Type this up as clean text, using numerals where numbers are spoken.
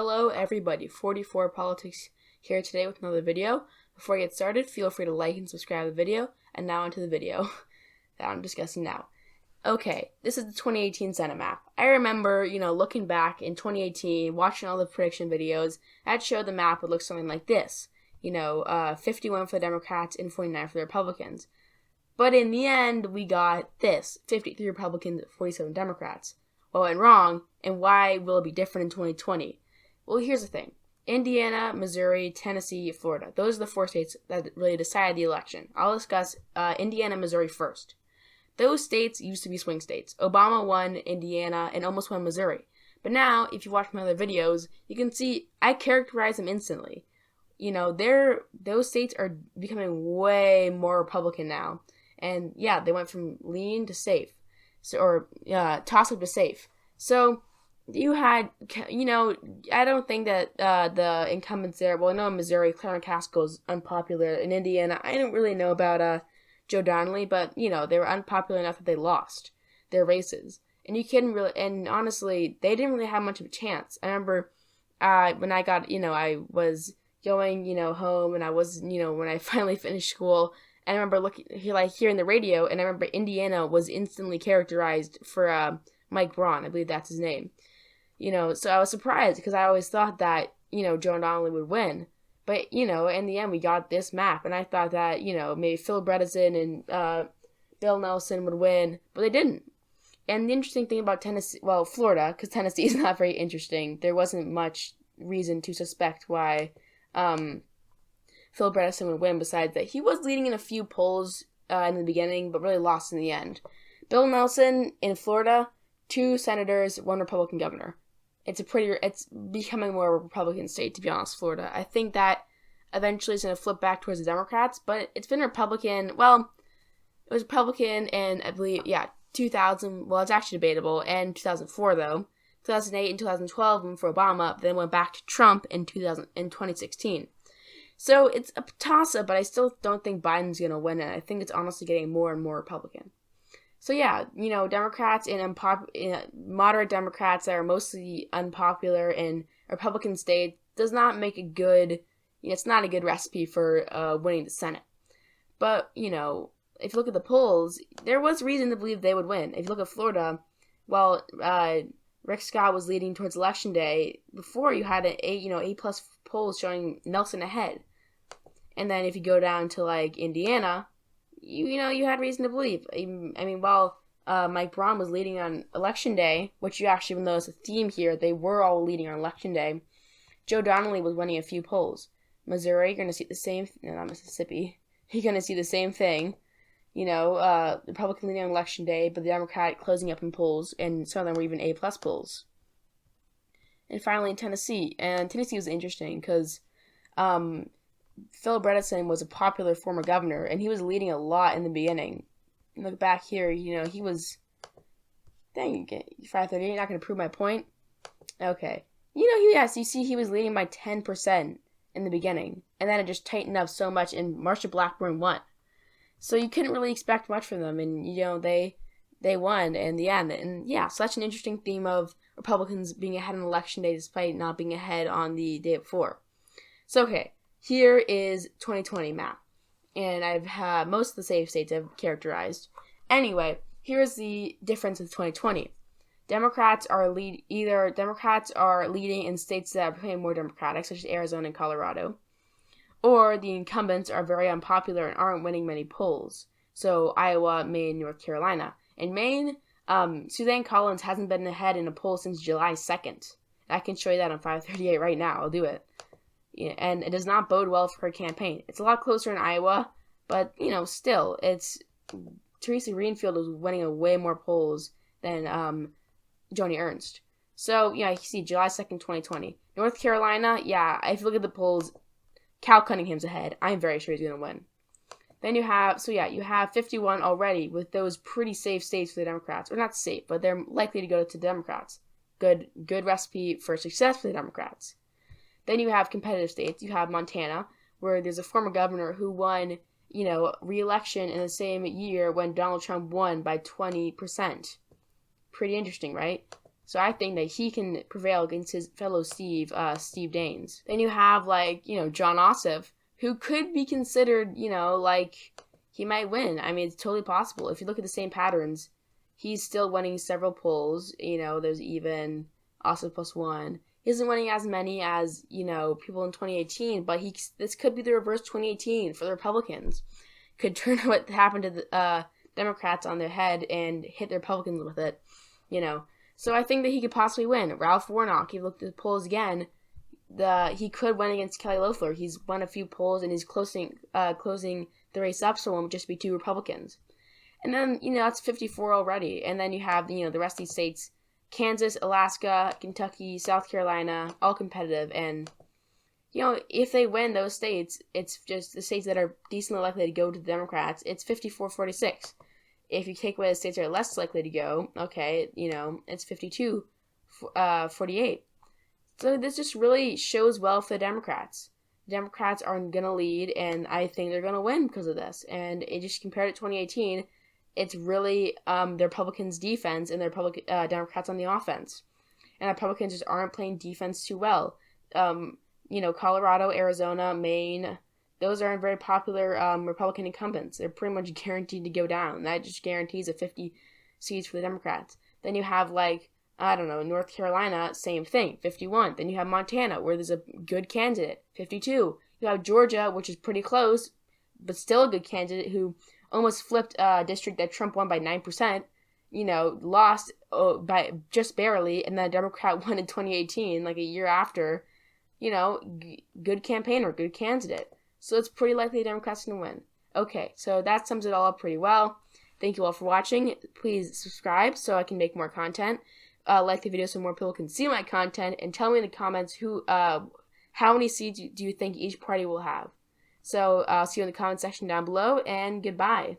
Hello everybody, 44 Politics here today with another video. Before I get started, feel free to like and subscribe to the video, and now onto the video that I'm discussing now. Okay, this is the 2018 Senate map. I remember, looking back in 2018, watching all the prediction videos, that showed the map would look something like this. 51 for the Democrats and 49 for the Republicans. But in the end, we got this, 53 Republicans, 47 Democrats. What went wrong, and why will it be different in 2020? Well, here's the thing. Indiana, Missouri, Tennessee, Florida. Those are the four states that really decided the election. I'll discuss Indiana, Missouri first. Those states used to be swing states. Obama won Indiana and almost won Missouri. But now, if you watch my other videos, you can see I characterize them instantly. Those states are becoming way more Republican now. And yeah, they went from lean to safe. Toss-up to safe. So you had, I don't think that the incumbents there, well, I know in Missouri, Clarence Caskell's unpopular. In Indiana, I don't really know about Joe Donnelly, but, they were unpopular enough that they lost their races. And you couldn't really, and honestly, they didn't really have much of a chance. I remember when I got, I was going, home, and I was, when I finally finished school, and I remember hearing the radio, and I remember Indiana was instantly characterized for Mike Braun. I believe that's his name. So I was surprised because I always thought that, Joe Donnelly would win. But, in the end, we got this map, and I thought that, maybe Phil Bredesen and Bill Nelson would win, but they didn't. And the interesting thing about Florida, because Tennessee is not very interesting, there wasn't much reason to suspect why Phil Bredesen would win, besides that he was leading in a few polls in the beginning, but really lost in the end. Bill Nelson in Florida, 2 senators, 1 Republican governor. It's becoming more of a Republican state, to be honest, Florida. I think that eventually it's going to flip back towards the Democrats, but it's been Republican. Well, it was Republican in, I believe, 2000. Well, it's actually debatable, and 2004, though. 2008 and 2012 went for Obama, then went back to Trump in 2016. So it's a toss-up, but I still don't think Biden's going to win it. I think it's honestly getting more and more Republican. So yeah, Democrats and moderate Democrats that are mostly unpopular in Republican states does not make a good, it's not a good recipe for winning the Senate. But, if you look at the polls, there was reason to believe they would win. If you look at Florida, Rick Scott was leading towards Election Day. Before, you had A+ polls showing Nelson ahead. And then if you go down to, Indiana, you had reason to believe. While Mike Braun was leading on Election Day, which you actually will notice a theme here, they were all leading on Election Day, Joe Donnelly was winning a few polls. Missouri, you're going to see the same, not Mississippi, you're going to see the same thing. The Republican leading on Election Day, but the Democrat closing up in polls, and some of them were even A+ polls. And finally, in Tennessee. And Tennessee was interesting because Phil Bredesen was a popular former governor, and he was leading a lot in the beginning. Look back here, he was... Dang, 530, you're not going to prove my point? Okay. You see he was leading by 10% in the beginning, and then it just tightened up so much, and Marsha Blackburn won. So you couldn't really expect much from them, and, they won in the end. And, yeah, such an interesting theme of Republicans being ahead on Election Day despite not being ahead on the day before. So, okay, here is 2020 map. And I've had most of the safe states I've characterized. Anyway, here's the difference with 2020. Democrats are leading in states that are becoming more Democratic, such as Arizona and Colorado. Or the incumbents are very unpopular and aren't winning many polls. So Iowa, Maine, North Carolina. In Maine, Suzanne Collins hasn't been ahead in a poll since July 2nd. I can show you that on 538 right now. I'll do it. And it does not bode well for her campaign. It's a lot closer in Iowa, but, still, Teresa Greenfield is winning a way more polls than Joni Ernst. So, you see July 2nd, 2020. North Carolina, if you look at the polls, Cal Cunningham's ahead. I'm very sure he's going to win. Then you have 51 already with those pretty safe states for the Democrats. Or not safe, but they're likely to go to the Democrats. Good recipe for success for the Democrats. Then you have competitive states. You have Montana, where there's a former governor who won, re-election in the same year when Donald Trump won by 20%. Pretty interesting, right? So I think that he can prevail against his fellow Steve Daines. Then you have, like, Jon Ossoff, who could be considered, like, he might win. I mean, it's totally possible. If you look at the same patterns, he's still winning several polls. There's even Ossoff +1. He isn't winning as many as, people in 2018, but this could be the reverse 2018 for the Republicans. Could turn what happened to the Democrats on their head and hit the Republicans with it, So I think that he could possibly win. Ralph Warnock, if you look at the polls again, he could win against Kelly Loeffler. He's won a few polls and he's closing the race up, so it won't just be 2 Republicans. And then, that's 54 already. And then you have, the rest of these states, Kansas, Alaska, Kentucky, South Carolina, all competitive. And, if they win those states, it's just the states that are decently likely to go to the Democrats. It's 54-46. If you take away the states that are less likely to go, okay, it's 52-48. So this just really shows well for the Democrats. The Democrats are going to lead, and I think they're going to win because of this. And it just compared to 2018, it's really the Republicans' defense and the Democrats on the offense. And the Republicans just aren't playing defense too well. Colorado, Arizona, Maine, those aren't very popular Republican incumbents. They're pretty much guaranteed to go down. That just guarantees a 50 seats for the Democrats. Then you have, North Carolina, same thing, 51. Then you have Montana, where there's a good candidate, 52. You have Georgia, which is pretty close, but still a good candidate who almost flipped a district that Trump won by 9%, lost by just barely, and then a Democrat won in 2018, like a year after. Good campaigner, good candidate. So it's pretty likely the Democrats can win. Okay, so that sums it all up pretty well. Thank you all for watching. Please subscribe so I can make more content. Like the video so more people can see my content, and tell me in the comments how many seats do you think each party will have. So I'll see you in the comment section down below, and goodbye.